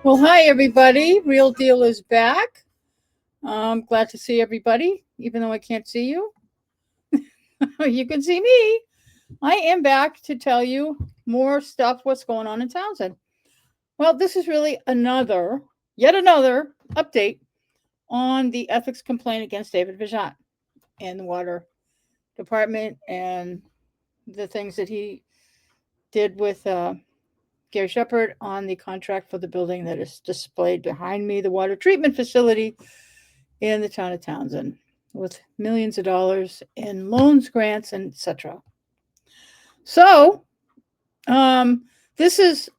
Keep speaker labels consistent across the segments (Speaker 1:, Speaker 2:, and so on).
Speaker 1: Well, hi, everybody. Real Deal is back. I'm glad to see everybody, even though I can't see you. You can see me. I am back to tell you more stuff what's going on in Townsend. Well, this is really yet another update on the ethics complaint against David Vigeant and the water department and the things that he did with Gary Shepard on the contract for the building that is displayed behind me, the water treatment facility in the town of Townsend, with millions of dollars in loans, grants, and etc. So, this is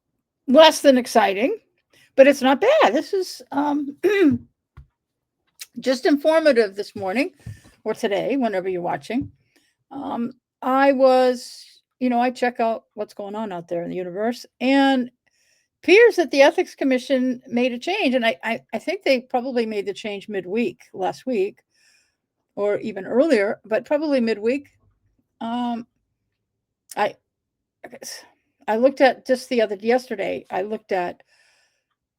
Speaker 1: less than exciting, but it's not bad. This is just informative this morning or today, whenever you're watching. I was, I check out what's going on out there in the universe, and appears that the ethics commission made a change, and I think they probably made the change midweek last week, or even earlier, but probably midweek. I I looked at just yesterday. I looked at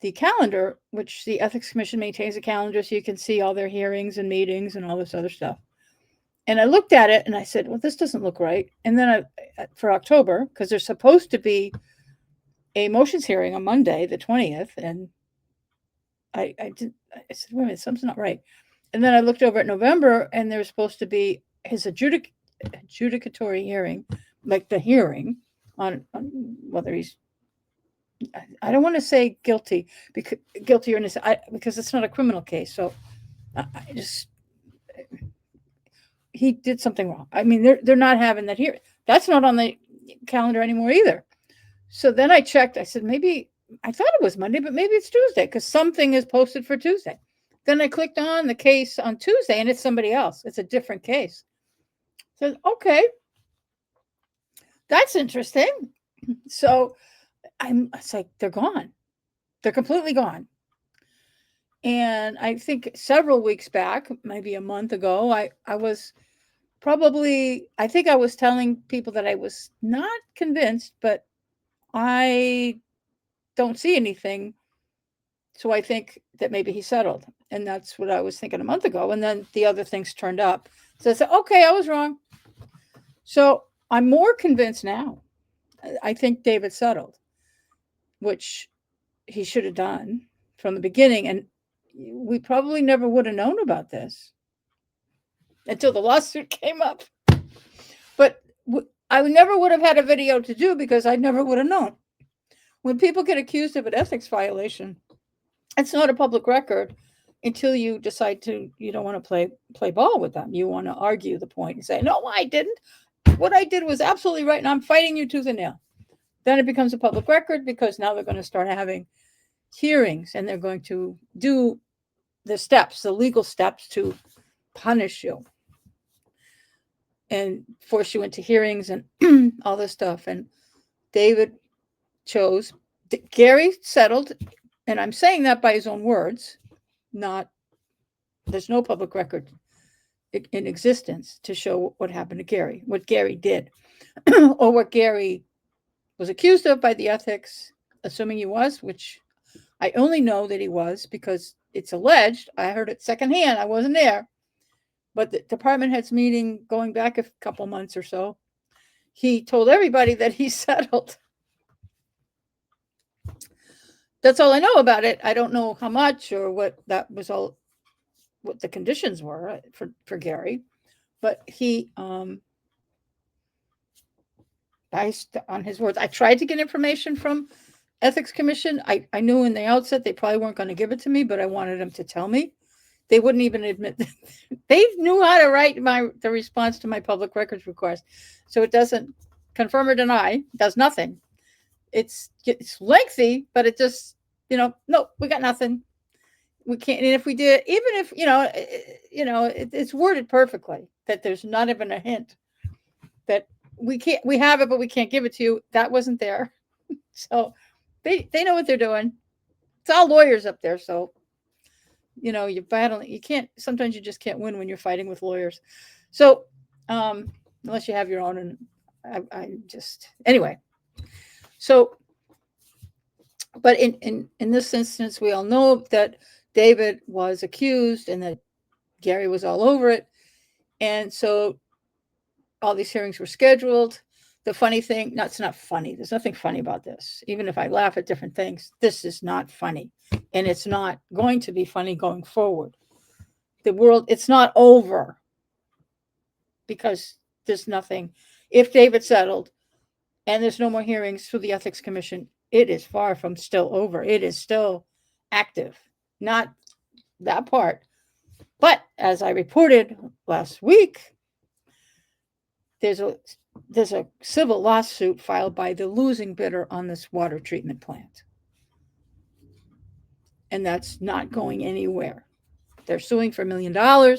Speaker 1: the calendar, which the ethics commission maintains a calendar, so you can see all their hearings and meetings and all this other stuff. And I looked at it and I said, well, this doesn't look right. And then for October, because there's supposed to be a motions hearing on Monday, the 20th, and I said, wait a minute, something's not right. And then I looked over at November, and there's supposed to be his adjudicatory hearing, like the hearing on whether he's, I don't want to say guilty because guilty or innocent, because it's not a criminal case. So he did something wrong. I mean, they're not having that here. That's not on the calendar anymore either. So then I checked. I said, maybe I thought it was Monday, but maybe it's Tuesday because something is posted for Tuesday. Then I clicked on the case on Tuesday, and it's somebody else. It's a different case. So, okay, that's interesting. So it's like, they're gone. They're completely gone. And I think several weeks back, maybe a month ago, I was telling people that I was not convinced, but I don't see anything. So I think that maybe he settled. And that's what I was thinking a month ago. And then the other things turned up. So I said, okay, I was wrong. So I'm more convinced now. I think David settled, which he should have done from the beginning. And we probably never would have known about this until the lawsuit came up. But I never would have had a video to do because I never would have known. When people get accused of an ethics violation, it's not a public record until you decide you don't want to play ball with them. You want to argue the point and say, no, I didn't. What I did was absolutely right, and I'm fighting you tooth and nail. Then it becomes a public record because now they're going to start having hearings, and they're going to do the legal steps to punish you and force you into hearings and all this stuff. And David chose, Gary settled, and I'm saying that by his own words, there's no public record in existence to show what happened to Gary, what Gary did, or what Gary was accused of by the ethics, assuming he was, which I only know that he was because it's alleged. I heard it secondhand. I wasn't there. But the department head's meeting going back a couple months or so, he told everybody that he settled. That's all I know about it. I don't know how much or what the conditions were for Gary, but he, based on his words, I tried to get information from Ethics Commission. I knew in the outset they probably weren't going to give it to me, but I wanted them to tell me. They wouldn't even admit they knew how to write the response to my public records request. So it doesn't confirm or deny, it does nothing. It's lengthy, but it just, no, we got nothing. We can't. And if we did, even if, it's worded perfectly that there's not even a hint that we have it, but we can't give it to you. That wasn't there. So they know what they're doing. It's all lawyers up there. So, you're battling. You can't, sometimes you just can't win when you're fighting with lawyers. So, unless you have your own, and anyway. So But in this instance, we all know that David was accused and that Gary was all over it. And so all these hearings were scheduled. The funny thing, no, it's not funny. There's nothing funny about this. Even if I laugh at different things, this is not funny. And it's not going to be funny going forward. The world, it's not over because there's nothing. If David settled and there's no more hearings through the Ethics Commission, it is far from still over. It is still active. Not that part. But as I reported last week, there's a civil lawsuit filed by the losing bidder on this water treatment plant. And that's not going anywhere. They're suing for $1 million,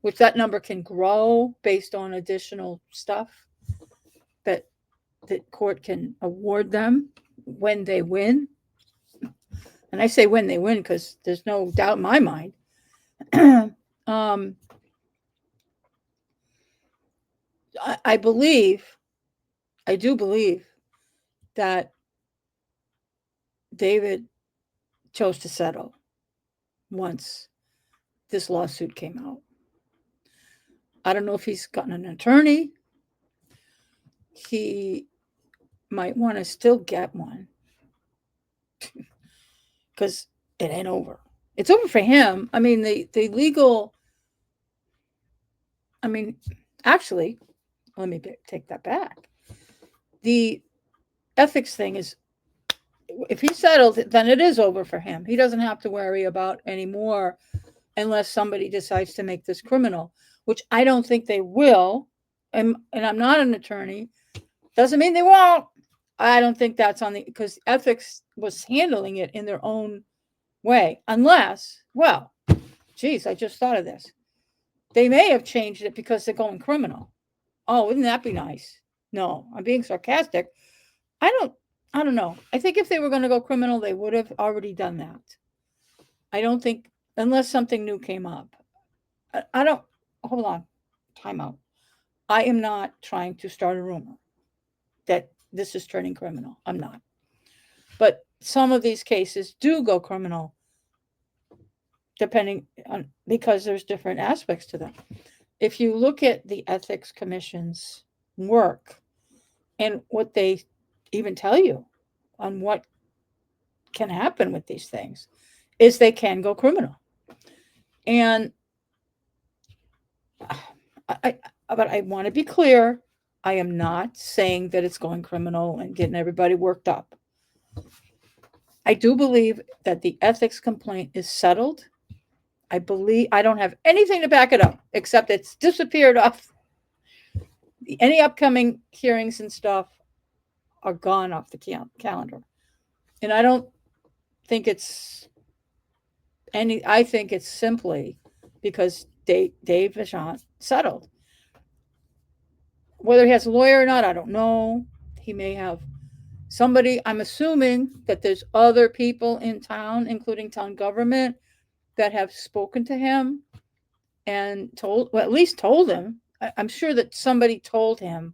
Speaker 1: which that number can grow based on additional stuff that the court can award them when they win. And I say when they win because there's no doubt in my mind. I do believe that David chose to settle once this lawsuit came out. I don't know if he's gotten an attorney. He might want to still get one because it ain't over. It's over for him. I mean, the legal, I mean, actually, let me take that back. The ethics thing is, if he settled, then it is over for him. He doesn't have to worry about anymore unless somebody decides to make this criminal, which I don't think they will. And I'm not an attorney. Doesn't mean they won't. I don't think that's on the, because ethics was handling it in their own way. Unless, well, geez, I just thought of this. They may have changed it because they're going criminal. Oh, wouldn't that be nice? No, I'm being sarcastic. I don't know. I think if they were going to go criminal, they would have already done that. I don't think, unless something new came up. I don't, hold on, time out. I am not trying to start a rumor that this is turning criminal. I'm not. But some of these cases do go criminal depending on, because there's different aspects to them. If you look at the Ethics Commission's work and what they even tell you on what can happen with these things, is they can go criminal. And but I want to be clear, I am not saying that it's going criminal and getting everybody worked up. I do believe that the ethics complaint is settled. I believe, I don't have anything to back it up, except it's disappeared off. Any upcoming hearings and stuff are gone off the calendar. And I don't think it's any, I think it's simply because Dave Vigeant settled. Whether he has a lawyer or not, I don't know. He may have somebody. I'm assuming that there's other people in town, including town government, that have spoken to him and told, well, at least told him. I'm sure that somebody told him.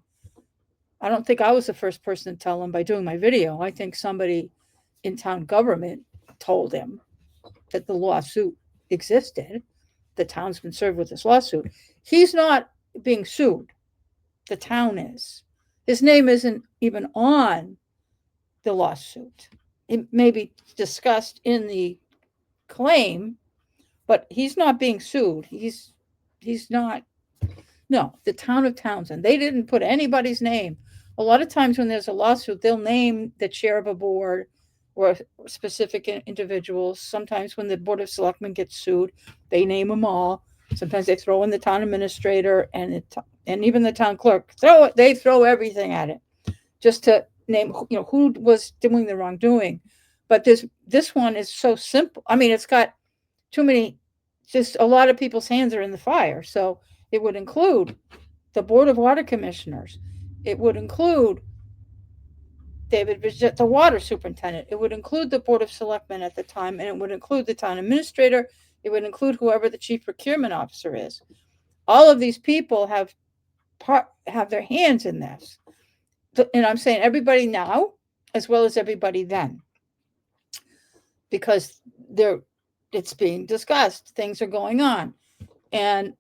Speaker 1: I don't think I was the first person to tell him by doing my video. I think somebody in town government told him that the lawsuit existed. The town's been served with this lawsuit. He's not being sued. The town is. His name isn't even on the lawsuit. It may be discussed in the claim, but he's not being sued. He's not. No, the town of Townsend. They didn't put anybody's name. A lot of times when there's a lawsuit, they'll name the chair of a board or specific individuals. Sometimes when the Board of Selectmen gets sued, they name them all. Sometimes they throw in the town administrator and even the town clerk. They throw everything at it just to name, who was doing the wrongdoing. But this one is so simple. I mean, it's got too many, just a lot of people's hands are in the fire. So it would include the Board of Water Commissioners. It would include David Vigeant, the water superintendent. It would include the Board of Selectmen at the time, and it would include the town administrator. It would include whoever the chief procurement officer is. All of these people have their hands in this. And I'm saying everybody now, as well as everybody then. because it's being discussed. Things are going on, and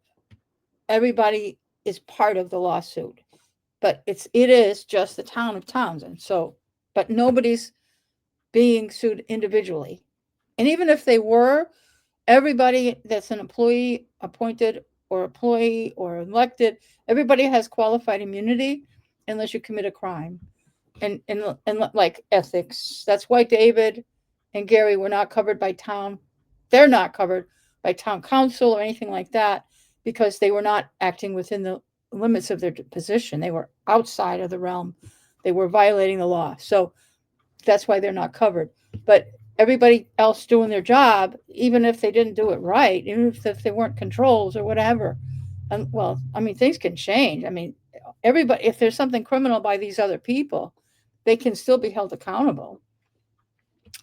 Speaker 1: everybody is part of the lawsuit. But it is just the town of Townsend. So, but nobody's being sued individually. And even if they were, everybody that's an employee, appointed or employee or elected, everybody has qualified immunity unless you commit a crime. And like ethics. That's why David and Gary were not covered by town. They're not covered by town council or anything like that because they were not acting within the limits of their position. They were outside of the realm. They were violating the law. So that's why they're not covered. But everybody else doing their job, even if they didn't do it right, even if they weren't controls or whatever, well, I mean, things can change. I mean, everybody, if there's something criminal by these other people, they can still be held accountable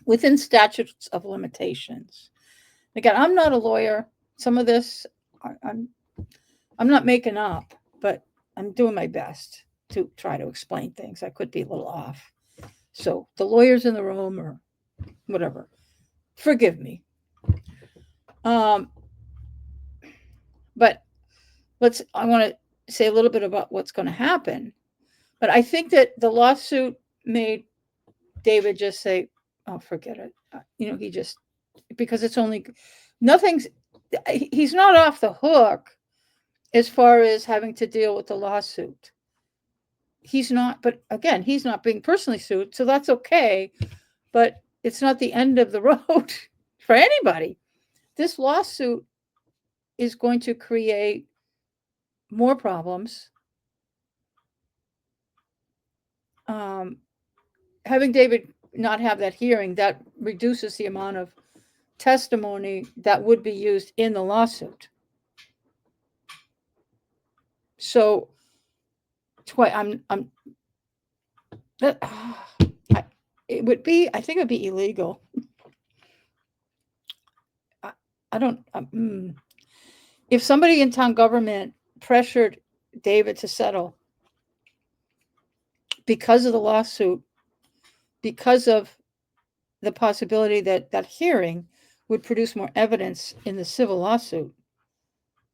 Speaker 1: within statutes of limitations. Again, I'm not a lawyer. Some of this I'm not making up, but I'm doing my best to try to explain things. I could be a little off. So the lawyers in the room or whatever, forgive me. But I want to say a little bit about what's going to happen. But I think that the lawsuit made David just say, oh, forget it. He just, because it's only, he's not off the hook as far as having to deal with the lawsuit. He's not, but again, he's not being personally sued, so that's okay. But it's not the end of the road for anybody. This lawsuit is going to create more problems. Having David not have that hearing, that reduces the amount of testimony that would be used in the lawsuit. So it would be, I think it would be illegal. I don't, if somebody in town government pressured David to settle because of the lawsuit, because of the possibility that that hearing would produce more evidence in the civil lawsuit,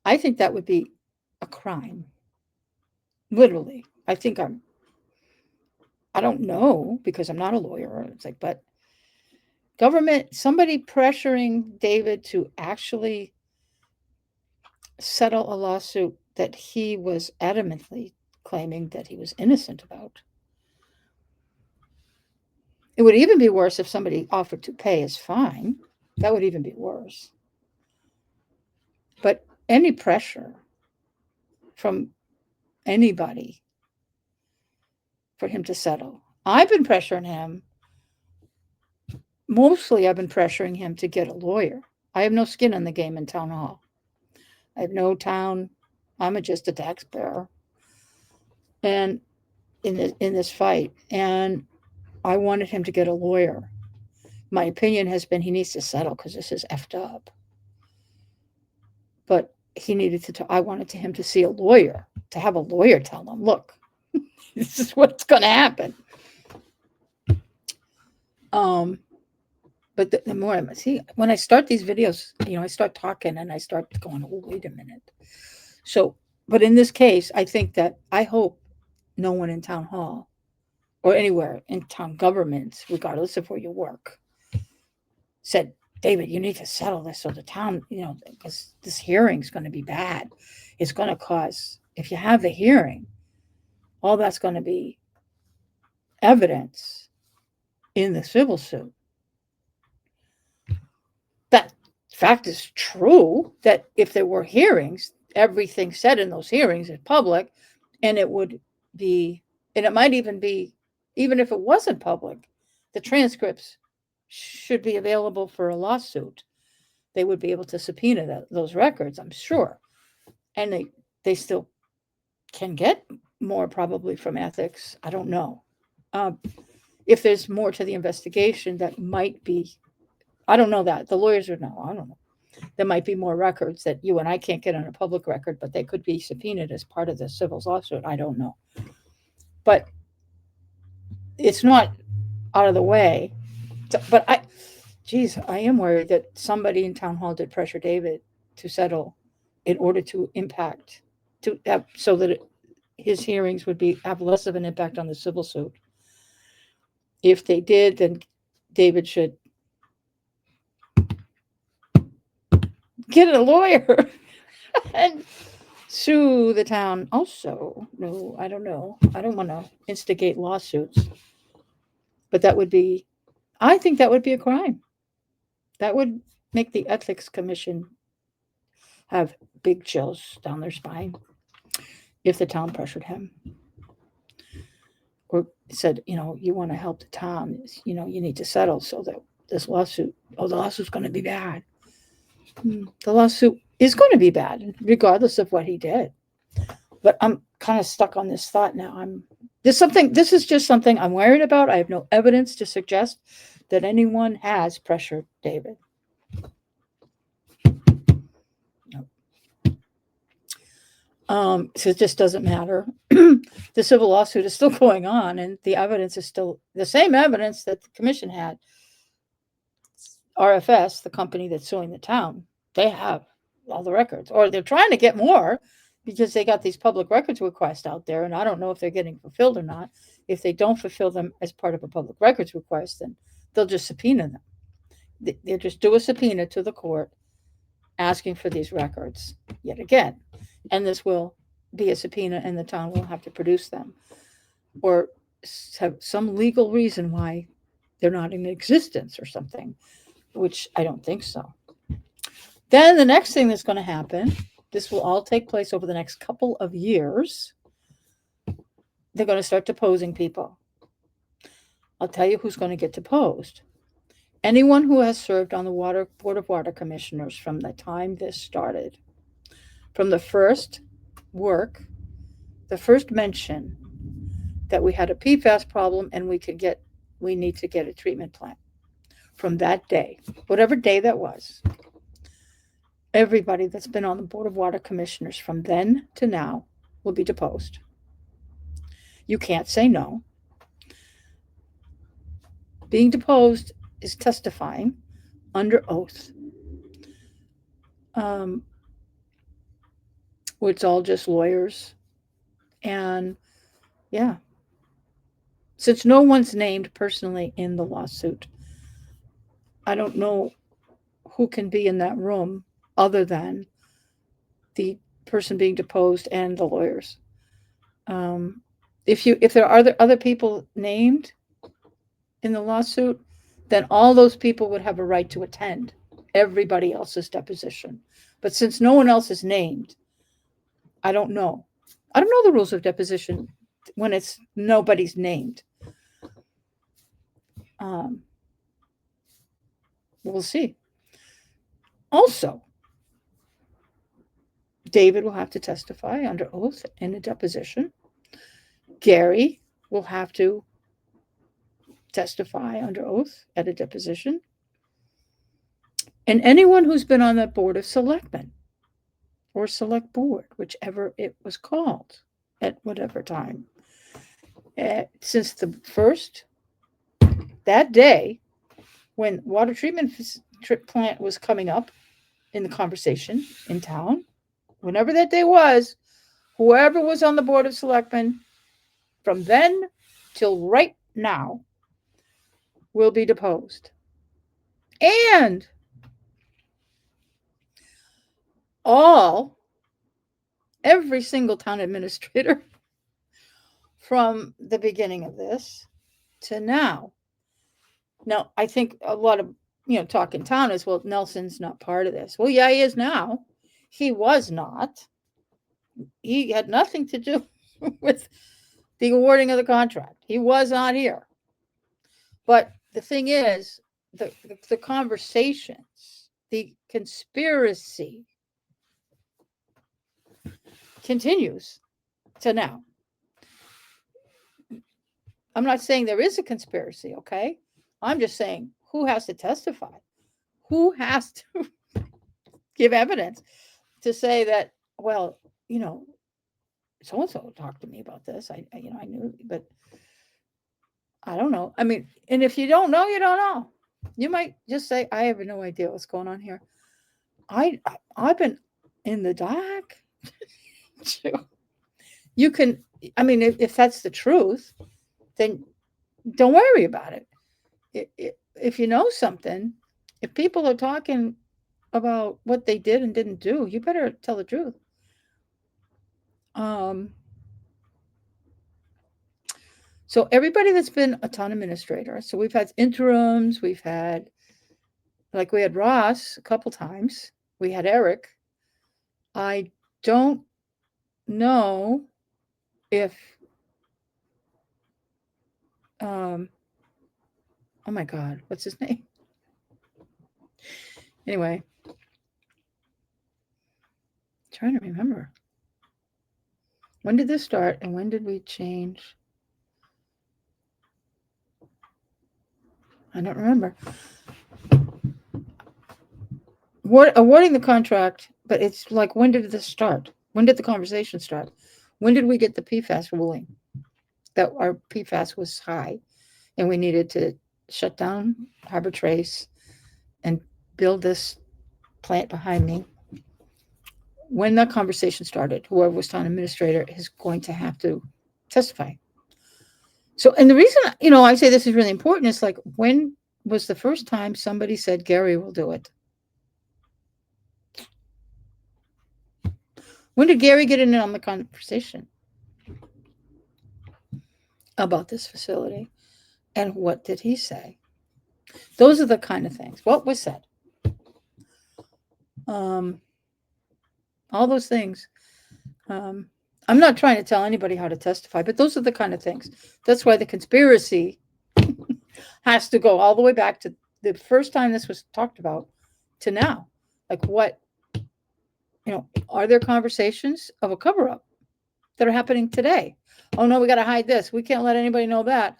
Speaker 1: I think that would be a crime. Literally. I don't know because I'm not a lawyer. It's like, but government, somebody pressuring David to actually settle a lawsuit that he was adamantly claiming that he was innocent about. It would even be worse if somebody offered to pay his fine. That would even be worse. But any pressure from anybody for him to settle. I've been pressuring him. Mostly I've been pressuring him to get a lawyer. I have no skin in the game in town hall. I have no town. I'm just a taxpayer. And in this fight. And I wanted him to get a lawyer. My opinion has been he needs to settle because this is effed up. But he needed to, I wanted him to see a lawyer, to have a lawyer tell him, look, this is what's going to happen. But the more I see, when I start these videos, I start talking and I start going, oh, wait a minute. So, but in this case, I think that I hope no one in town hall or anywhere in town government, regardless of where you work, said, David, you need to settle this so the town, because this hearing is going to be bad. It's going to cause, if you have the hearing, all that's going to be evidence in the civil suit. That fact is true, that if there were hearings, everything said in those hearings is public, and it would be, and it might even be, even if it wasn't public, the transcripts should be available for a lawsuit. They would be able to subpoena those records, I'm sure. And they still can get more probably from ethics. I don't know. If there's more to the investigation that might be, I don't know that. The lawyers would know. I don't know. There might be more records that you and I can't get on a public record, but they could be subpoenaed as part of the civil lawsuit. I don't know. But it's not out of the way. But geez, I am worried that somebody in town hall did pressure David to settle in order to impact, to have, so that his hearings would have less of an impact on the civil suit. If they did, then David should get a lawyer and sue the town also. No, I don't know. I don't want to instigate lawsuits. But that would be, I think that would be a crime. That would make the Ethics Commission have big chills down their spine if the town pressured him or said, you want to help the town, you need to settle so that this lawsuit, the lawsuit's going to be bad. The lawsuit is going to be bad, regardless of what he did. But I'm kind of stuck on this thought now. This is just something I'm worried about. I have no evidence to suggest that anyone has pressured David. So it just doesn't matter. The civil lawsuit is still going on, and the evidence is still the same evidence that the commission had. RFS, the company that's suing the town, they have all the records, or they're trying to get more because they got these public records requests out there, and I don't know if they're getting fulfilled or not. If they don't fulfill them as part of a public records request, then they'll just subpoena them. They'll just do a subpoena to the court asking for these records yet again. And this will be a subpoena, and the town will have to produce them or have some legal reason why they're not in existence or something, which I don't think so. Then the next thing that's going to happen, this will all take place over the next couple of years. They're going to start deposing people. I'll tell you who's going to get deposed. Anyone who has served on the Board of Water Commissioners from the time this started. From the first work, the first mention that we had a PFAS problem and we need to get a treatment plant. From that day, whatever day that was, everybody that's been on the Board of Water Commissioners from then to now will be deposed. You can't say no. Being deposed is testifying under oath. It's all just lawyers. And yeah, since no one's named personally in the lawsuit, I don't know who can be in that room other than the person being deposed and the lawyers. If there are other people named in the lawsuit, then all those people would have a right to attend everybody else's deposition. But since no one else is named, I don't know. I don't know the rules of deposition when it's nobody's named. We'll see. Also, David will have to testify under oath in a deposition. Gary will have to testify under oath at a deposition. And anyone who's been on the Board of Selectmen or Select Board, whichever it was called at whatever time, since the first, that day when water treatment plant was coming up in the conversation in town, whenever that day was, whoever was on the Board of Selectmen from then till right now will be deposed. And every single town administrator from the beginning of this to now. Now, I think a lot of, talk in town is, well, Nelson's not part of this. Well, yeah, he is now. He was not. He had nothing to do with the awarding of the contract. He was not here. But the thing is, the conversations, the conspiracy continues to now. I'm not saying there is a conspiracy, okay? I'm just saying who has to testify? Who has to give evidence to say that, well, so-and-so talked to me about this. I knew, but I don't know. I mean, and if you don't know, you don't know. You might just say, I have no idea what's going on here. I've been in the dark. You can, I mean, if that's the truth, then don't worry about it. If you know something, if people are talking about what they did and didn't do, you better tell the truth. Um, so everybody that's been a town administrator, so we've had interims, we've had, like we had Ross a couple times, we had Eric. I don't know if, um, oh my God, what's his name? Anyway, trying to remember. When did this start and when did we change? I don't remember. Awarding the contract, but it's like, when did this start? When did the conversation start? When did we get the PFAS ruling that our PFAS was high and we needed to shut down Harbor Trace and build this plant behind me? When that conversation started, whoever was town administrator is going to have to testify. So, and the reason, I say this is really important is, like, when was the first time somebody said Gary will do it? When did Gary get in on the conversation about this facility? And what did he say? Those are the kind of things. What was said? All those things. I'm not trying to tell anybody how to testify, but those are the kind of things. That's why the conspiracy has to go all the way back to the first time this was talked about to now. Like, what, are there conversations of a cover-up that are happening today? Oh no, we got to hide this. We can't let anybody know that.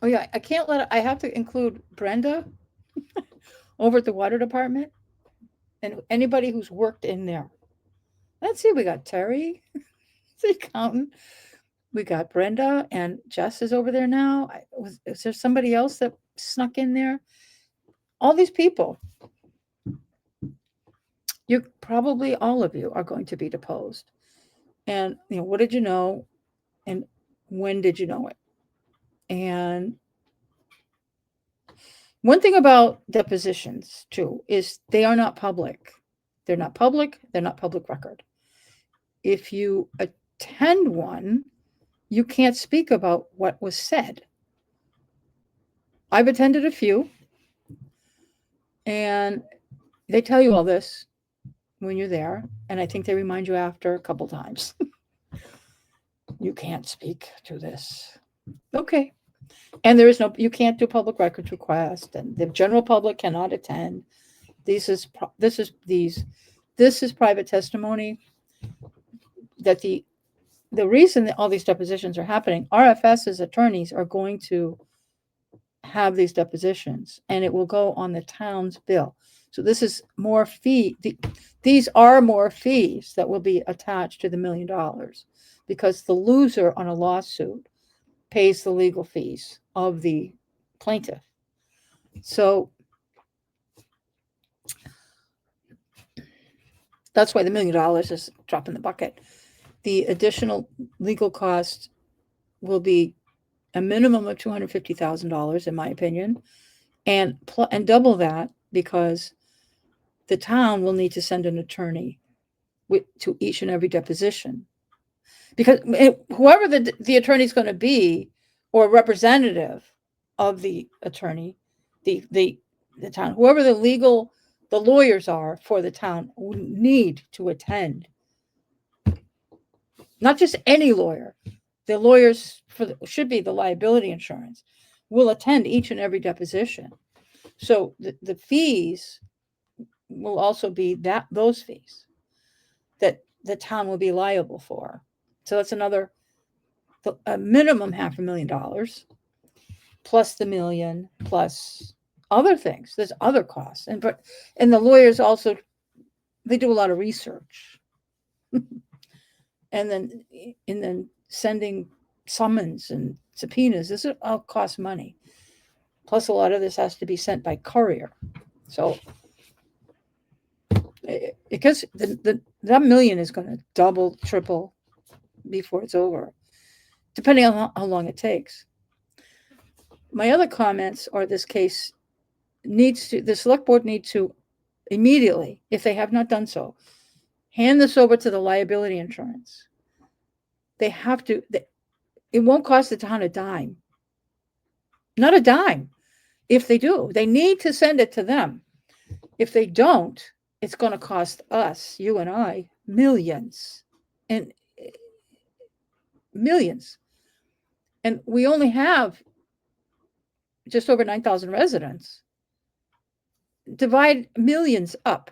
Speaker 1: Oh yeah, I have to include Brenda over at the water department and anybody who's worked in there. Let's see, we got Terry, the accountant. We got Brenda, and Jess is over there now. Is there somebody else that snuck in there? All these people. Probably all of you are going to be deposed. And, what did you know? And when did you know it? And one thing about depositions, too, is they are not public. They're not public. They're not public record. If you attend one, you can't speak about what was said. I've attended a few, and they tell you all this when you're there, and I think they remind you after a couple times. You can't speak to this. Okay. And you can't do public records request, and the general public cannot attend. This is private testimony. That the reason that all these depositions are happening, RFS's attorneys are going to have these depositions, and it will go on the town's bill. So this is more fee. These are more fees that will be attached to the $1 million, because the loser on a lawsuit pays the legal fees of the plaintiff. So that's why the $1 million is a drop in the bucket. The additional legal cost will be a minimum of $250,000, in my opinion, and double that, because the town will need to send an attorney to each and every deposition, because whoever the attorney is going to be, or representative of the attorney, the town, whoever the lawyers are for the town, need to attend. Not just any lawyer. The lawyers should be the liability insurance, will attend each and every deposition. So the fees will also be those fees that the town will be liable for. So that's a minimum $500,000, plus the $1 million, plus other things. There's other costs, and the lawyers also, they do a lot of research, and then sending summons and subpoenas. This all costs money. Plus, a lot of this has to be sent by courier. So, because that million is going to double, triple before it's over, depending on how long it takes. My other comments are this case the select board needs to immediately, if they have not done so, hand this over to the liability insurance. They have to, it won't cost the town a dime. Not a dime. If they do, they need to send it to them. If they don't, it's going to cost us, you and I, millions and millions. And we only have just over 9,000 residents. Divide millions up.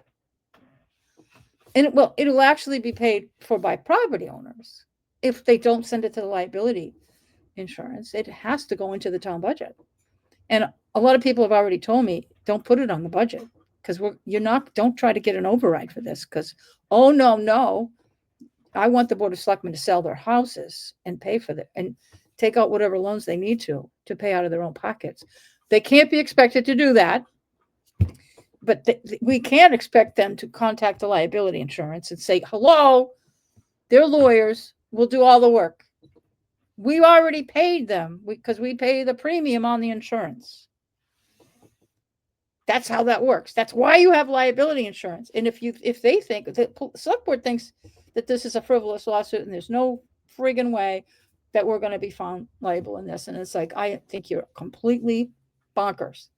Speaker 1: And it'll actually be paid for by property owners. If they don't send it to the liability insurance, it has to go into the town budget. And a lot of people have already told me, don't put it on the budget because don't try to get an override for this because, oh, no, I want the Board of Selectmen to sell their houses and pay for it and take out whatever loans they need to pay out of their own pockets. They can't be expected to do that. But we can't expect them to contact the liability insurance and say, hello, they're lawyers, we'll do all the work. We already paid them because we pay the premium on the insurance. That's how that works. That's why you have liability insurance. And if they think, the select board thinks that this is a frivolous lawsuit and there's no friggin' way that we're going to be found liable in this. And it's like, I think you're completely bonkers.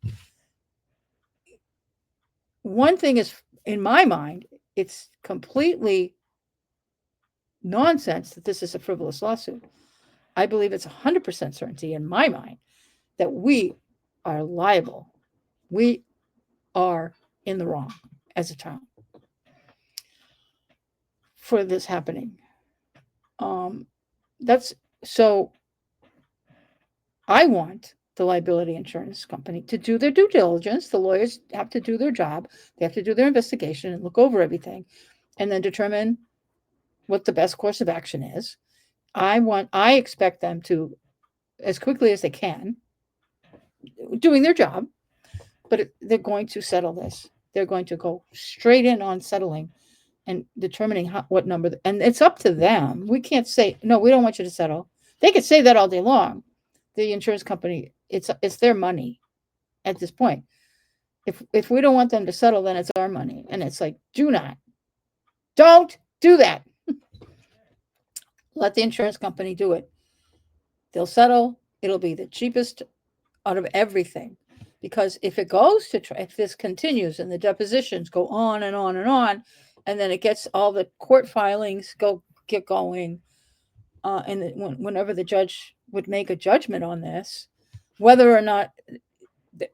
Speaker 1: One thing is, in my mind, it's completely nonsense that this is a frivolous lawsuit. I believe it's 100% certainty in my mind that we are liable. We are in the wrong as a town for this happening. So I want the liability insurance company to do their due diligence. The lawyers have to do their job. They have to do their investigation and look over everything and then determine what the best course of action is. I expect them to, as quickly as they can, doing their job, but they're going to settle this. They're going to go straight in on settling and determining what number, and it's up to them. We can't say, no, we don't want you to settle. They could say that all day long. The insurance company, it's their money at this point. If we don't want them to settle, then it's our money. And it's like, don't do that. Let the insurance company do it. They'll settle. It'll be the cheapest out of everything. Because if it goes if this continues and the depositions go on and on and on, and then it gets all the court filings get going, and whenever the judge would make a judgment on this, whether or not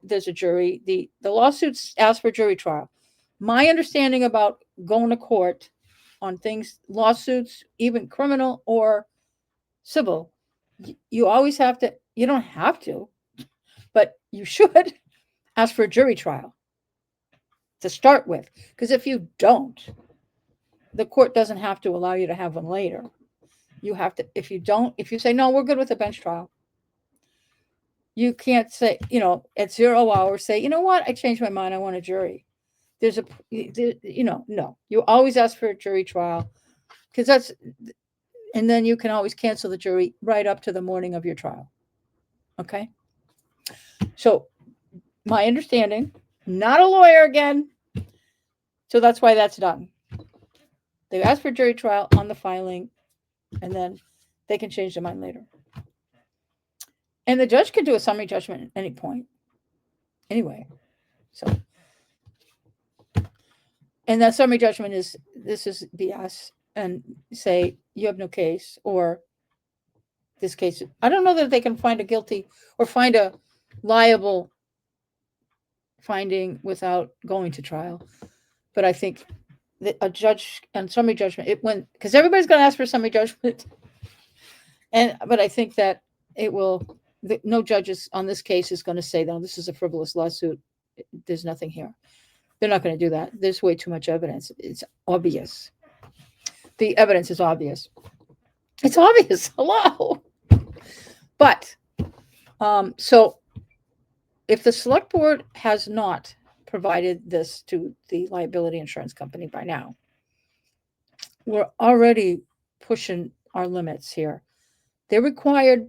Speaker 1: there's a jury, the lawsuits ask for jury trial. My understanding about going to court on things, lawsuits, even criminal or civil, you always have to, you don't have to, but you should ask for a jury trial to start with. Because if you don't, the court doesn't have to allow you to have one later. You have to, if you say, no, we're good with a bench trial, you can't say, at 0 hours, say, you know what, I changed my mind, I want a jury. No, you always ask for a jury trial because and then you can always cancel the jury right up to the morning of your trial. Okay. So my understanding, not a lawyer again. So that's why that's done. They ask for jury trial on the filing and then they can change their mind later. And the judge can do a summary judgment at any point. Anyway, so. And that summary judgment is, this is BS, and say you have no case, or this case. I don't know that they can find a guilty or find a liable finding without going to trial. But I think that a judge and summary judgment, because everybody's going to ask for summary judgment. But I think that no judges on this case is going to say, no, this is a frivolous lawsuit. There's nothing here. They're not going to do that. There's way too much evidence. It's obvious. The evidence is obvious. It's obvious. Hello. But so if the select board has not provided this to the liability insurance company by now, we're already pushing our limits here. They're required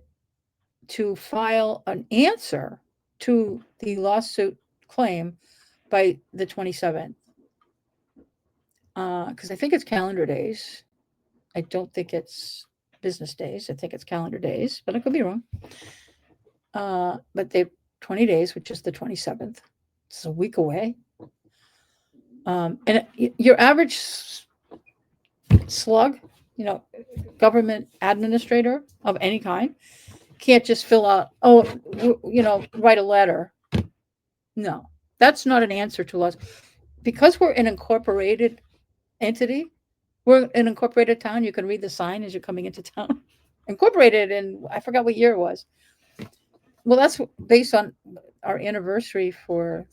Speaker 1: to file an answer to the lawsuit claim by the 27th. Because I think it's calendar days. I don't think it's business days. I think it's calendar days, but I could be wrong. But they've 20 days, which is the 27th. It's a week away. And your average slug, government administrator of any kind, can't just fill out, write a letter. No, that's not an answer to us. Because we're an incorporated entity, we're an incorporated town. You can read the sign as you're coming into town. Incorporated in, I forgot what year it was. Well, that's based on our anniversary for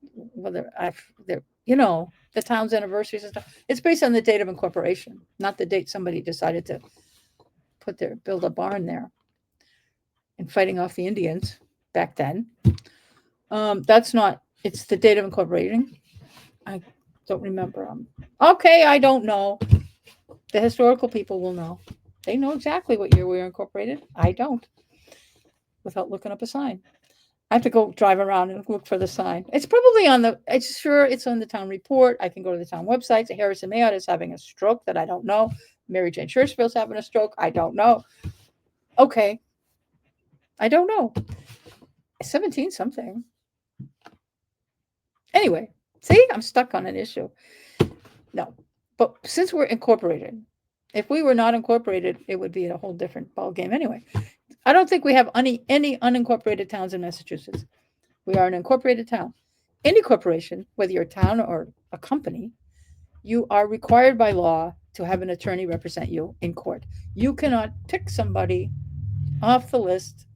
Speaker 1: the town's anniversaries and stuff. It's based on the date of incorporation, not the date somebody decided to build a barn there and fighting off the Indians back then. That's not, it's the date of incorporating. I don't remember. Okay, I don't know. The historical people will know. They know exactly what year we were incorporated. I don't, without looking up a sign. I have to go drive around and look for the sign. It's probably it's on the town report. I can go to the town website. Harrison Mayotte is having a stroke that I don't know. Mary Jane Churchville's having a stroke. I don't know. Okay. I don't know. 17 something. Anyway, see, I'm stuck on an issue. No, but since we're incorporated, if we were not incorporated, it would be a whole different ballgame anyway. I don't think we have any unincorporated towns in Massachusetts. We are an incorporated town. Any corporation, whether you're a town or a company, you are required by law to have an attorney represent you in court. You cannot pick somebody off the list.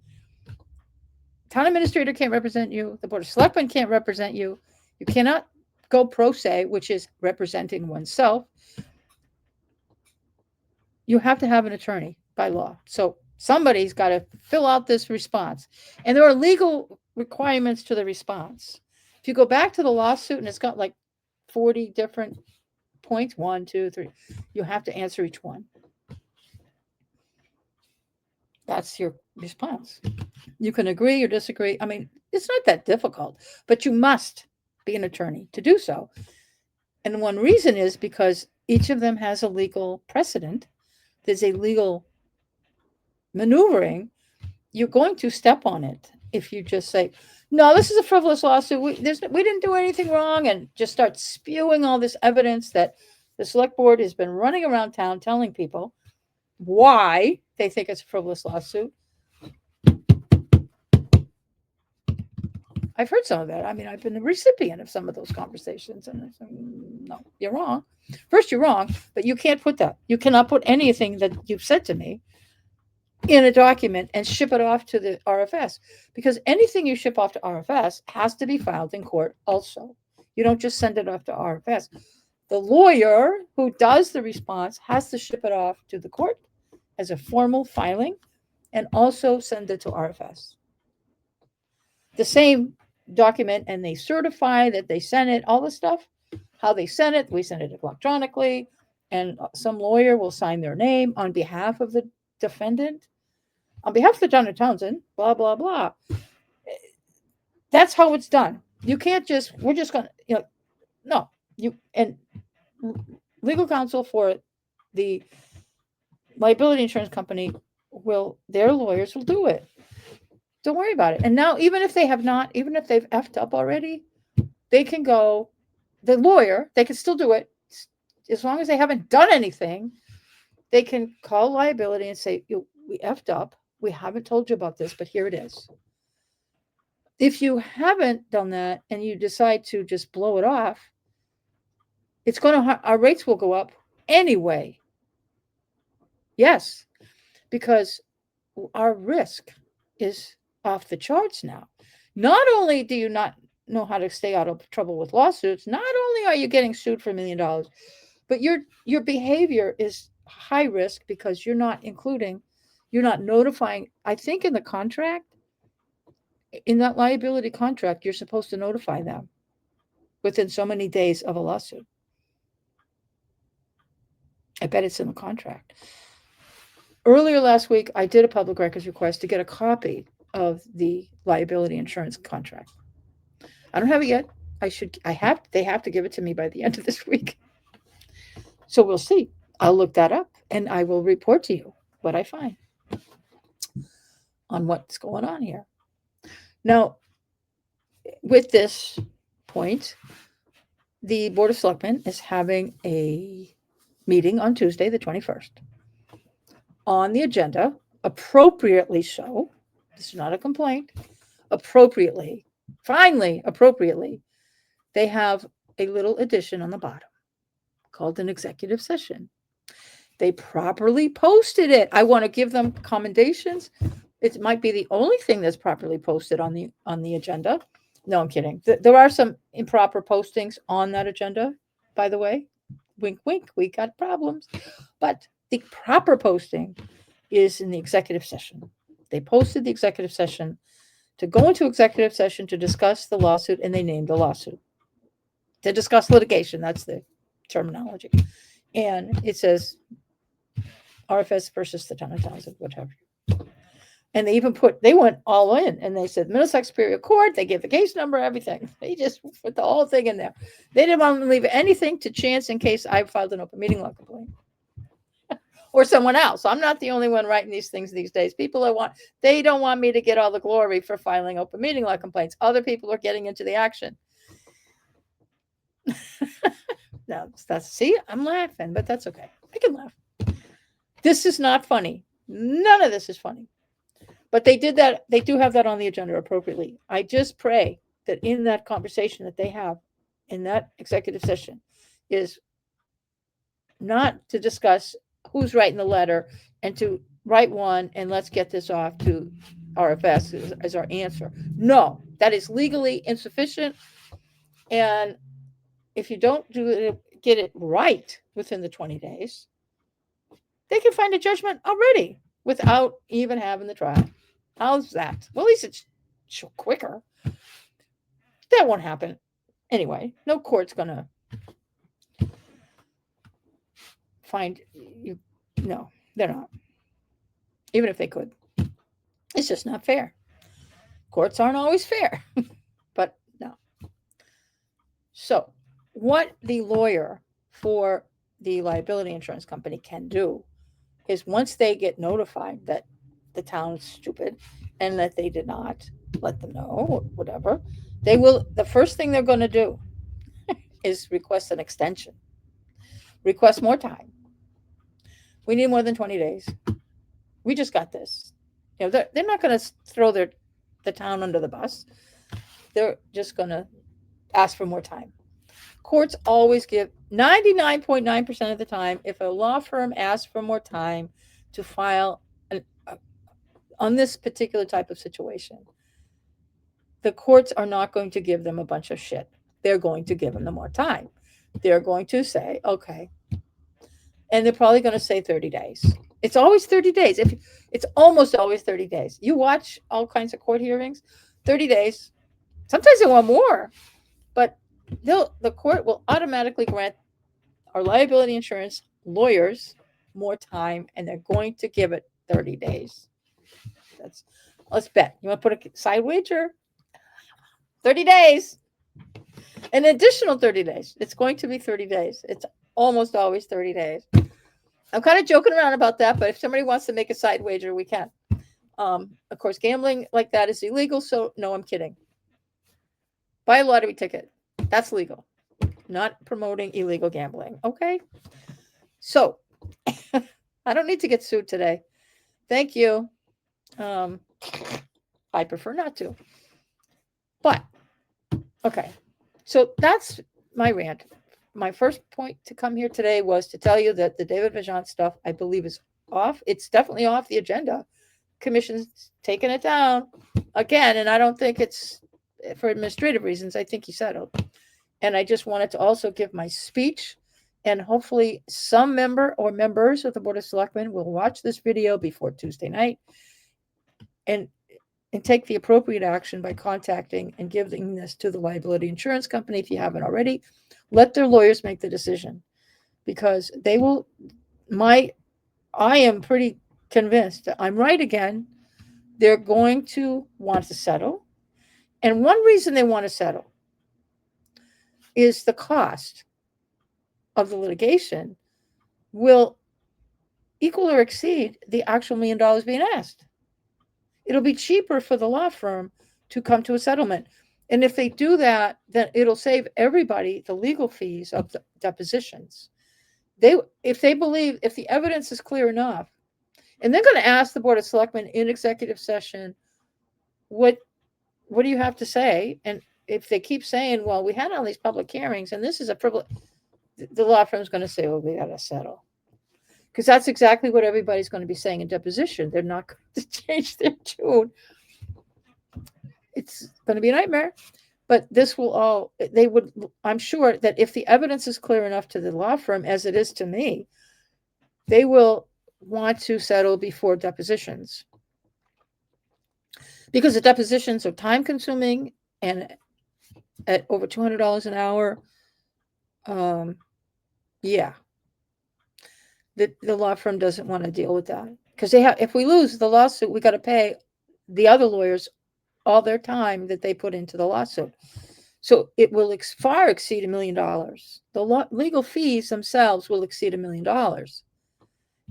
Speaker 1: Town administrator can't represent you. The board of selectmen can't represent you. You cannot go pro se, which is representing oneself. You have to have an attorney by law. So somebody's got to fill out this response. And there are legal requirements to the response. If you go back to the lawsuit and it's got like 40 different points, 1, 2, 3, you have to answer each one. That's your response. You can agree or disagree. I mean, it's not that difficult, but you must be an attorney to do so. And one reason is because each of them has a legal precedent. There's a legal maneuvering. You're going to step on it if you just say, no, this is a frivolous lawsuit. We didn't do anything wrong, and just start spewing all this evidence that the select board has been running around town telling people why they think it's a frivolous lawsuit. I've heard some of that. I mean, I've been the recipient of some of those conversations, and I said, no, you're wrong. First, you're wrong, but you can't put that. You cannot put anything that you've said to me in a document and ship it off to the RFS, because anything you ship off to RFS has to be filed in court also. You don't just send it off to RFS. The lawyer who does the response has to ship it off to the court as a formal filing and also send it to RFS. The same document, and they certify that they sent it, all the stuff, how they sent it. We send it electronically, and some lawyer will sign their name on behalf of the defendant, on behalf of the town of Townsend, blah, blah, blah. That's how it's done. You can't just, we're just going to, no, and legal counsel for the liability insurance company their lawyers will do it. Don't worry about it. And now, even if they've effed up already, they can go, the lawyer, they can still do it. As long as they haven't done anything, they can call liability and say, we effed up. We haven't told you about this, but here it is. If you haven't done that and you decide to just blow it off, our rates will go up anyway. Yes, because our risk is off the charts now. Not only do you not know how to stay out of trouble with lawsuits, not only are you getting sued for $1 million, but your behavior is high risk because you're not including You're not notifying. I think in the contract, in that liability contract, you're supposed to notify them within so many days of a lawsuit. I bet it's in the contract. Earlier last week, I did a public records request to get a copy of the liability insurance contract. I don't have it yet. They have to give it to me by the end of this week. So we'll see. I'll look that up and I will report to you what I find on what's going on here. Now, with this point, the Board of Selectmen is having a meeting on Tuesday, the 21st. On the agenda, appropriately so, this is not a complaint, appropriately, they have a little addition on the bottom called an executive session. They properly posted it. I want to give them commendations. It might be the only thing that's properly posted on the agenda. No, I'm kidding. There are some improper postings on that agenda, by the way. Wink, wink, we got problems. But the proper posting is in the executive session. They posted the executive session to go into executive session to discuss the lawsuit, and they named the lawsuit. To discuss litigation, that's the terminology. And it says RFS versus the town of Townsend, whatever. And they went all in and they said Middlesex Superior Court, they gave the case number, everything. They just put the whole thing in there. They didn't want to leave anything to chance in case I filed an open meeting law complaint. Or someone else. I'm not the only one writing these things these days. They don't want me to get all the glory for filing open meeting law complaints. Other people are getting into the action. Now, see, I'm laughing, but that's okay. I can laugh. This is not funny. None of this is funny. But they did that. They do have that on the agenda appropriately. I just pray that in that conversation that they have in that executive session is not to discuss who's writing the letter and to write one and let's get this off to RFS as our answer. No, that is legally insufficient. And if you don't get it right within the 20 days, they can find a judgment already without even having the trial. How's that? Well, at least it's quicker. That won't happen. Anyway, no court's going to find you. No, they're not. Even if they could. It's just not fair. Courts aren't always fair. But no. So, what the lawyer for the liability insurance company can do is once they get notified that the town's stupid and that they did not let them know or whatever, the first thing they're going to do is request an extension, request more time. We need more than 20 days. We just got this. They're not going to throw the town under the bus. They're just going to ask for more time. Courts always give 99.9% of the time, if a law firm asks for more time to file on this particular type of situation, the courts are not going to give them a bunch of shit. They're going to give them the more time. They're going to say, okay. And they're probably going to say 30 days. It's always 30 days. It's almost always 30 days. You watch all kinds of court hearings, 30 days. Sometimes they want more, but the court will automatically grant our liability insurance lawyers more time, and they're going to give it 30 days. Let's bet. You want to put a side wager? 30 days. An additional 30 days. It's going to be 30 days. It's almost always 30 days. I'm kind of joking around about that, but if somebody wants to make a side wager, we can. Of course, gambling like that is illegal, so no, I'm kidding. Buy a lottery ticket. That's legal. Not promoting illegal gambling. Okay? So, I don't need to get sued today. Thank you. I prefer not to. But, okay. So that's my rant. My first point to come here today was to tell you that the David Vigeant stuff, I believe, is off. It's definitely off the agenda. Commission's taking it down again, and I don't think it's for administrative reasons. I think he settled. And I just wanted to also give my speech And hopefully some member or members of the Board of Selectmen will watch this video before Tuesday night and take the appropriate action by contacting and giving this to the liability insurance company if you haven't already. Let their lawyers make the decision, because they will. I am pretty convinced that I'm right again. They're going to want to settle. And one reason they want to settle is the cost of the litigation will equal or exceed the actual $1 million being asked. It'll be cheaper for the law firm to come to a settlement. And if they do that, then it'll save everybody the legal fees of the depositions. If the evidence is clear enough, and they're going to ask the Board of Selectmen in executive session, what do you have to say? And if they keep saying, well, we had all these public hearings and this is a privilege, the law firm is going to say, well, we got to settle. Because that's exactly what everybody's going to be saying in deposition. They're not going to change their tune. It's going to be a nightmare. But this will I'm sure that if the evidence is clear enough to the law firm, as it is to me, they will want to settle before depositions. Because the depositions are time consuming and at over $200 an hour. Yeah. The law firm doesn't want to deal with that, because if we lose the lawsuit, we got to pay the other lawyers all their time that they put into the lawsuit. So it will far exceed $1 million. The legal fees themselves will exceed $1 million.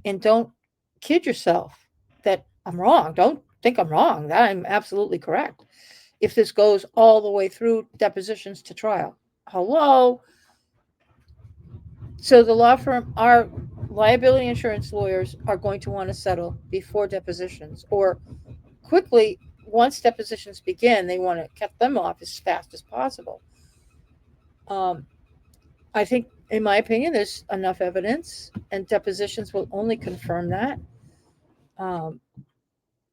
Speaker 1: And don't kid yourself that I'm wrong. Don't think I'm wrong. That I'm absolutely correct. If this goes all the way through depositions to trial. Hello. So the law firm, our liability insurance lawyers are going to want to settle before depositions, or quickly. Once depositions begin, they want to cut them off as fast as possible. I think, in my opinion, there's enough evidence, and depositions will only confirm that.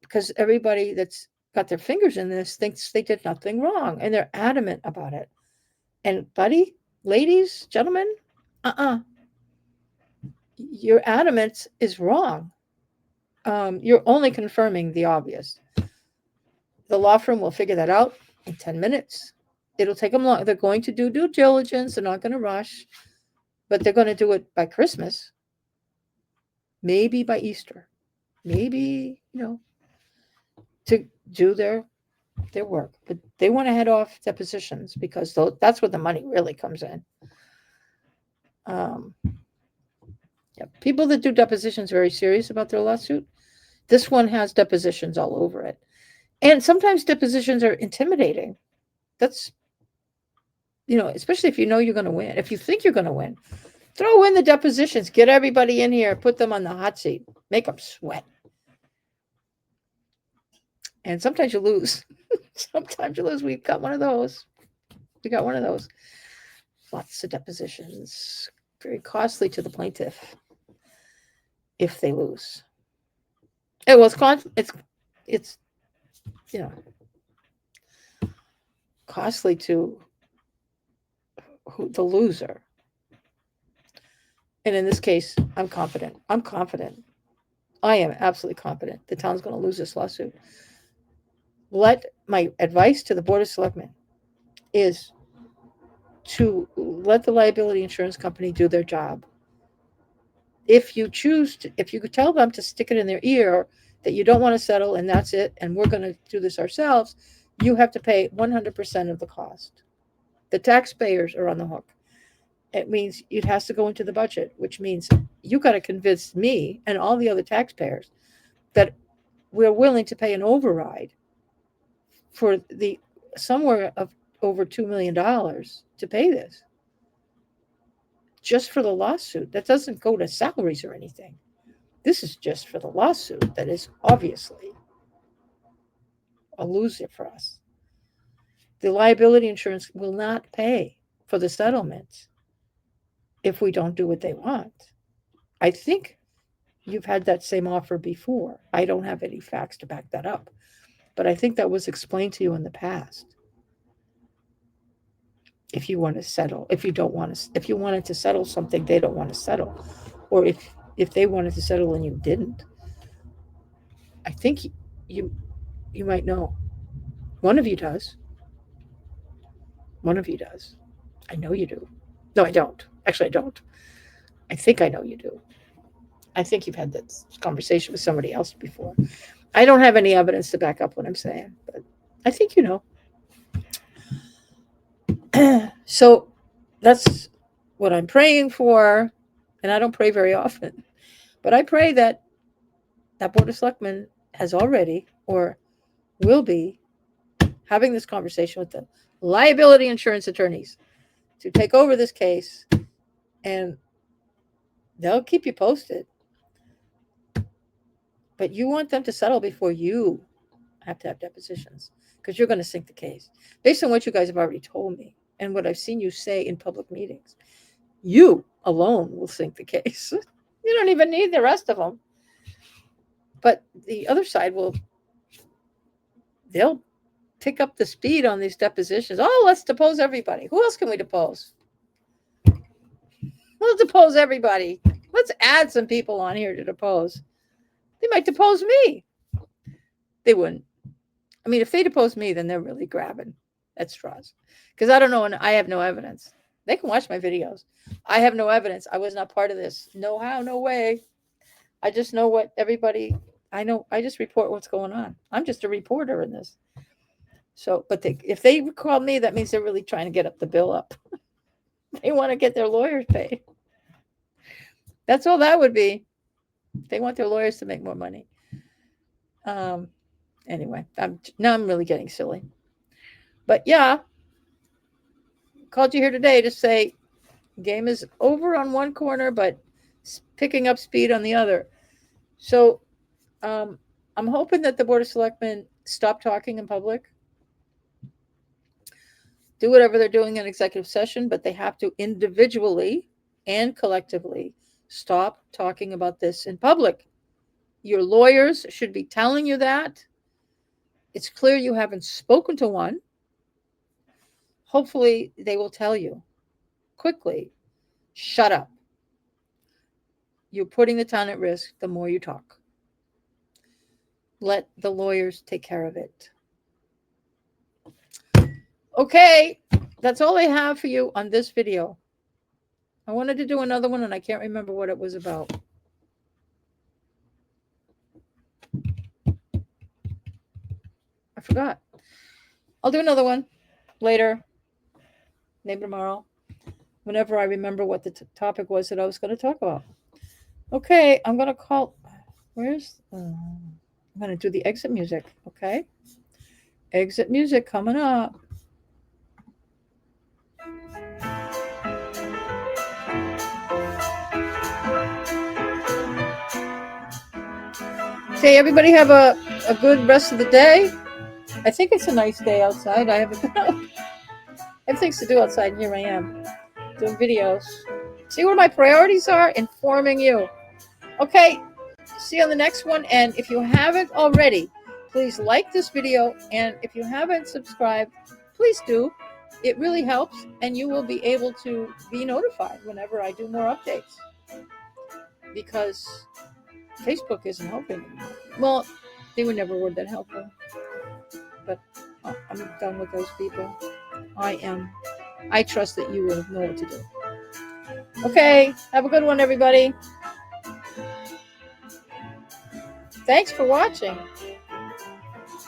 Speaker 1: Because everybody that's got their fingers in this thinks they did nothing wrong, and they're adamant about it. And buddy, ladies, gentlemen, your adamance is wrong. You're only confirming the obvious. The law firm will figure that out in 10 minutes. It'll take them long. They're going to do due diligence. They're not going to rush, but they're going to do it by Christmas, maybe by Easter, maybe, to do their work. But they want to head off depositions, because that's where the money really comes in. People that do depositions are very serious about their lawsuit. This one has depositions all over it. And sometimes depositions are intimidating. That's, especially if you know you're going to win. If you think you're going to win, throw in the depositions. Get everybody in here. Put them on the hot seat. Make them sweat. And sometimes you lose. Sometimes you lose. We've got one of those. Lots of depositions. Very costly to the plaintiff if they lose. It's costly to the loser. And in this case, I'm confident. I am absolutely confident the town's going to lose this lawsuit. My advice to the Board of Selectmen is to let the liability insurance company do their job. If you could tell them to stick it in their ear that you don't want to settle and that's it, and we're going to do this ourselves, you have to pay 100% of the cost. The taxpayers are on the hook. It means it has to go into the budget, which means you got to convince me and all the other taxpayers that we're willing to pay an override for somewhere of over $2 million to pay this. Just for the lawsuit. That doesn't go to salaries or anything. This is just for the lawsuit that is obviously a loser for us. The liability insurance will not pay for the settlement if we don't do what they want. I think you've had that same offer before. I don't have any facts to back that up, but I think that was explained to you in the past. if you want to settle. If you don't want to, if you wanted to settle something they don't want to settle, or if they wanted to settle and you didn't, I think you you might know. One of you does. One of you does. I know you do. No, I don't. Actually, I don't. I think I know you do. I think you've had this conversation with somebody else before. I don't have any evidence to back up what I'm saying, but I think you know. So that's what I'm praying for. And I don't pray very often, but I pray that that Board of Selectmen has already or will be having this conversation with the liability insurance attorneys to take over this case, and they'll keep you posted. But you want them to settle before you have to have depositions, because you're going to sink the case. Based on what you guys have already told me and what I've seen you say in public meetings, you alone will sink the case. You don't even need the rest of them. But the other side they'll pick up the speed on these depositions. Oh, let's depose everybody. Who else can we depose? We'll depose everybody. Let's add some people on here to depose. They might depose me. They wouldn't. I mean, if they depose me, then they're really grabbing at straws. Because I don't know, and I have no evidence. They can watch my videos. I have no evidence. I was not part of this. No how, no way. I just know what everybody, I know, I just report what's going on. I'm just a reporter in this. So, but if they call me, that means they're really trying to get up the bill up. They want to get their lawyers paid. That's all that would be. They want their lawyers to make more money. Anyway, I'm really getting silly. But yeah, called you here today to say game is over on one corner, but picking up speed on the other. So I'm hoping that the Board of Selectmen stop talking in public. Do whatever they're doing in executive session, but they have to individually and collectively stop talking about this in public. Your lawyers should be telling you that. It's clear you haven't spoken to one. Hopefully they will tell you quickly, shut up. You're putting the town at risk the more you talk. Let the lawyers take care of it. Okay, that's all I have for you on this video. I wanted to do another one and I can't remember what it was about. I forgot. I'll do another one later, maybe tomorrow, whenever I remember what the topic was that I was going to talk about. Okay, I'm going to call, I'm going to do the exit music, okay? Exit music coming up. Okay, everybody have a good rest of the day. I think it's a nice day outside. I have things to do outside, and here I am doing videos. See what my priorities are? Informing you. Okay, see you on the next one. And if you haven't already, please like this video. And if you haven't subscribed, please do. It really helps, and you will be able to be notified whenever I do more updates. Because Facebook isn't helping. Well, they were never that helpful. But I'm done with those people. I trust that you will know what to do. Okay, have a good one, everybody. Thanks for watching.